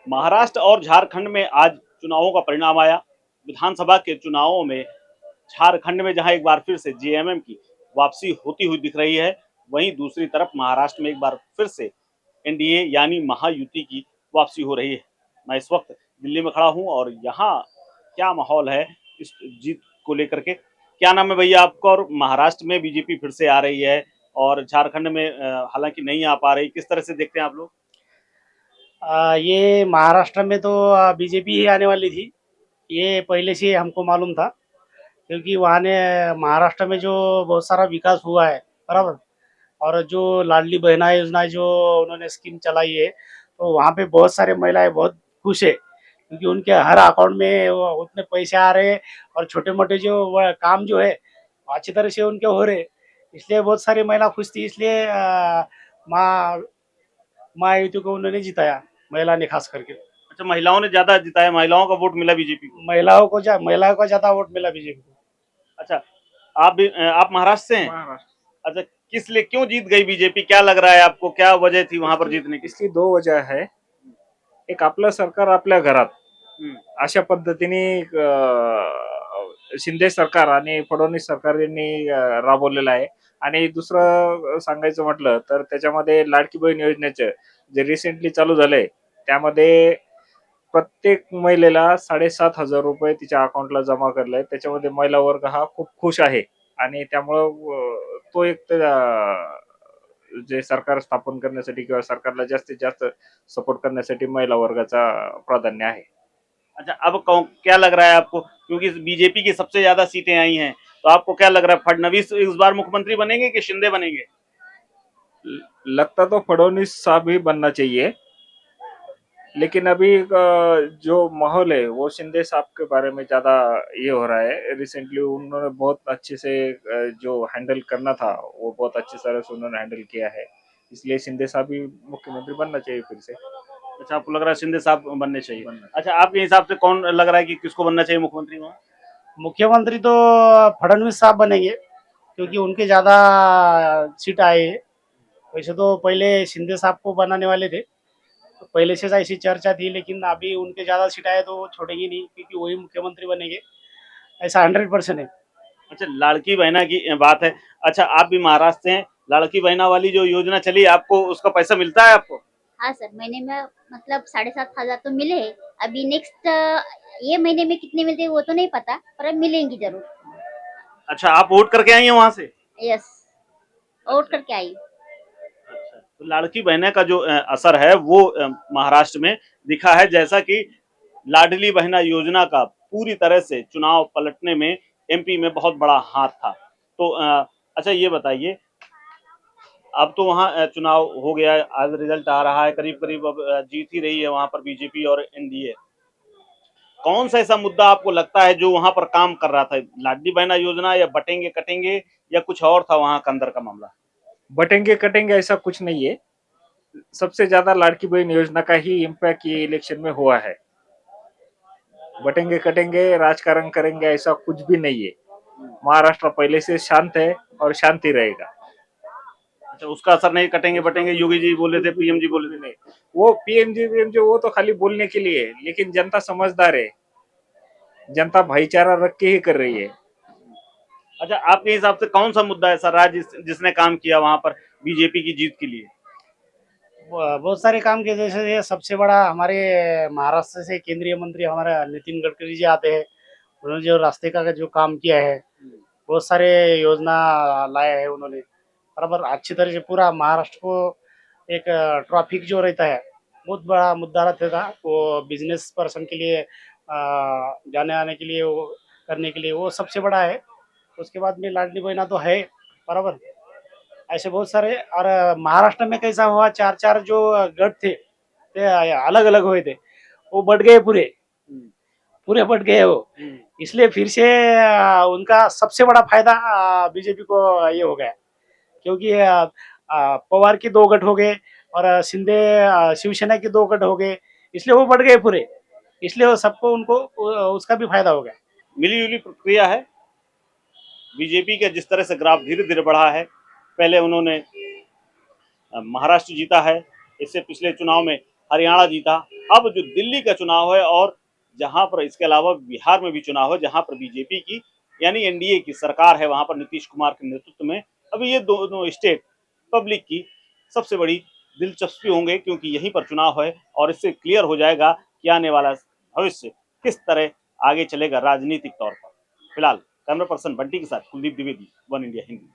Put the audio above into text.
महाराष्ट्र और झारखंड में आज चुनावों का परिणाम आया। विधानसभा के चुनावों में झारखंड में जहां एक बार फिर से जेएमएम की वापसी होती हुई दिख रही है, वहीं दूसरी तरफ महाराष्ट्र में एक बार फिर से एनडीए यानी महायुति की वापसी हो रही है। मैं इस वक्त दिल्ली में खड़ा हूं और यहाँ क्या माहौल है इस जीत को लेकर के। क्या नाम है भैया आपका? और महाराष्ट्र में बीजेपी फिर से आ रही है और झारखंड में हालांकि नहीं आ पा रही, किस तरह से देखते हैं आप लोग? ये महाराष्ट्र में तो बीजेपी ही आने वाली थी। ये पहले से हमको मालूम था, क्योंकि वहाँ ने महाराष्ट्र में जो बहुत सारा विकास हुआ है, बराबर। और जो लाडली बहना योजना जो उन्होंने स्कीम चलाई है, तो वहाँ पे बहुत सारे महिलाएं बहुत खुश है, क्योंकि उनके हर अकाउंट में उतने पैसे आ रहे हैं। और छोटे मोटे जो काम जो है अच्छी तरह से उनके हो रहे, इसलिए बहुत सारी महिला खुश थी। इसलिए माँ महायुति को उन्होंने जिताया, महिला ने खास करके। अच्छा, महिलाओं ने ज्यादा जिताया, महिलाओं का वोट मिला बीजेपी को। महिलाओं को ज्यादा वोट मिला बीजेपी को। अच्छा, आप भी आप महाराष्ट्र से हैं? महाराष्ट्र। अच्छा, किस लिए क्यों जीत गई बीजेपी? क्या लग रहा है आपको, क्या वजह थी वहां पर जीतने की? इसकी दो वजह है। एक, आपलं सरकार आपल्या घरात हम्म, अशा पद्धतीने शिंदे सरकार आणि फडणवीस सरकार यांनी राबवलेलं आहे. आणि दुसरं सांगायचं म्हटलं तर त्याच्यामध्ये लाडकी बहीण योजनेचं जे रिसेंटली चालू झालंय, त्यामध्ये प्रत्येक महिलेला 7,500 रुपये तिच्या अकाउंटला जमा करले. त्याच्यामध्ये महिला वर्ग हा खूप खुश आहे आणि त्यामुळं तो एक जे सरकार स्थापन करण्यासाठी किंवा सरकारला जास्तीत जास्त सपोर्ट करण्यासाठी महिला वर्गाचा प्राधान्य आहे. अच्छा, अब क्या लग रहा है आपको, क्योंकि बीजेपी की सबसे ज्यादा सीटें आई हैं, तो आपको क्या लग रहा है, फडणवीस इस बार मुख्यमंत्री बनेंगे कि शिंदे बनेंगे? लगता तो फडणवीस साहब ही बनना चाहिए, लेकिन अभी जो माहौल है वो शिंदे साहब के बारे में ज्यादा ये हो रहा है. रिसेंटली उन्होंने बहुत अच्छे से जो हैंडल करना था वो बहुत अच्छे तरह से उन्होंने हैंडल किया है. इसलिए शिंदे साहब ही मुख्यमंत्री बनना चाहिए फिर से. अच्छा, आपको लग रहा है शिंदे साहब बनने चाहिए? अच्छा, आपके हिसाब से कौन लग रहा है कि किसको बनना चाहिए मुख्यमंत्री वहाँ? मुख्यमंत्री तो फडणवीस साहब बनेंगे, क्योंकि उनके ज्यादा सीट आए हैं। वैसे तो पहले शिंदे साहब को बनाने वाले थे, तो पहले से ऐसी चर्चा थी, लेकिन अभी उनके ज्यादा सीट आए तो वो छोड़ेंगे नहीं, क्योंकि वही मुख्यमंत्री बनेंगे, ऐसा 100% है। अच्छा, लाड़की बहना की बात है। अच्छा, आप भी महाराष्ट्र से हैं, लाड़की बहना वाली जो योजना चली, आपको उसका पैसा मिलता है आपको? हाँ सर, महीने में मतलब 7,500 तो मिले हैं। अभी नेक्स्ट ये महीने में कितने मिलते हैं वो तो नहीं पता, पर अब मिलेंगी जरूर। अच्छा, आप वोट करके आई हैं वहां से? यस, वोट करके आई। अच्छा, तो लाड़की बहना का जो असर है वो महाराष्ट्र में दिखा है, जैसा कि लाडली बहना योजना का पूरी तरह से चुनाव पलटने में एमपी में बहुत बड़ा हाथ था। तो अच्छा, ये बताइए, अब तो वहाँ चुनाव हो गया है, आज रिजल्ट आ रहा है, करीब करीब अब जीत ही रही है वहां पर बीजेपी और एनडीए। कौन सा ऐसा मुद्दा आपको लगता है जो वहां पर काम कर रहा था? लाडली बहना योजना, या बटेंगे कटेंगे, या कुछ और था वहां का अंदर का मामला? बटेंगे कटेंगे ऐसा कुछ नहीं है. सबसे ज्यादा लाड़की बहन योजना का ही इम्पैक्ट ये इलेक्शन में हुआ है. बटेंगे कटेंगे राजकारण करेंगे ऐसा कुछ भी नहीं है. महाराष्ट्र पहले से शांत है और शांति रहेगा. अच्छा, उसका असर नहीं, कटेंगे बटेंगे योगी जी बोले थे, पीएम जी बोले थे? नहीं, वो पीएमजी वो तो खाली बोलने के लिए है, लेकिन जनता समझदार है. जनता भाईचारा रख के ही कर रही है. अच्छा, आपके हिसाब से कौन सा मुद्दा ऐसा रहा जिसने काम किया वहां पर बीजेपी की जीत के लिए? बहुत सारे काम के, जैसे ये सबसे बड़ा हमारे महाराष्ट्र से केंद्रीय मंत्री हमारा नितिन गडकरी जी आते हैं। उन्होंने जो रास्ते का जो काम किया है, बहुत सारे योजना लाए हैं उन्होंने, बराबर। अच्छी तरह से पूरा महाराष्ट्र को एक ट्रैफिक जो रहता है, बहुत बड़ा मुद्दा रहता था वो, बिजनेस पर्सन के लिए जाने आने के लिए, वो करने के लिए वो सबसे बड़ा है। उसके बाद में लाडली बहना तो है, बराबर। ऐसे बहुत सारे। और महाराष्ट्र में कैसा हुआ, चार चार जो गढ़ थे, ते अलग अलग हुए थे, वो बढ़ गए, पूरे पूरे बढ़ गए वो। इसलिए फिर से उनका सबसे बड़ा फायदा बीजेपी को ये हो गया, क्योंकि पवार की 2 गठ हो गए और शिंदे शिवसेना के 2 गठ हो गए, इसलिए वो बढ़ गए पूरे। इसलिए वो सबको उनको उसका भी फायदा हो गया। मिली जुली प्रक्रिया है। बीजेपी का जिस तरह से ग्राफ धीरे धीरे बढ़ा है, पहले उन्होंने महाराष्ट्र जीता है, इससे पिछले चुनाव में हरियाणा जीता। अब जो दिल्ली का चुनाव है और जहां पर इसके अलावा बिहार में भी चुनाव है, जहां पर बीजेपी की यानी एनडीए की सरकार है, वहां पर नीतीश कुमार के नेतृत्व में अभी ये दोनों स्टेट पब्लिक की सबसे बड़ी दिलचस्पी होंगे, क्योंकि यहीं पर चुनाव है और इससे क्लियर हो जाएगा कि आने वाला भविष्य किस तरह आगे चलेगा राजनीतिक तौर पर। फिलहाल कैमरा पर्सन बंटी के साथ कुलदीप द्विवेदी, वन इंडिया हिंदी।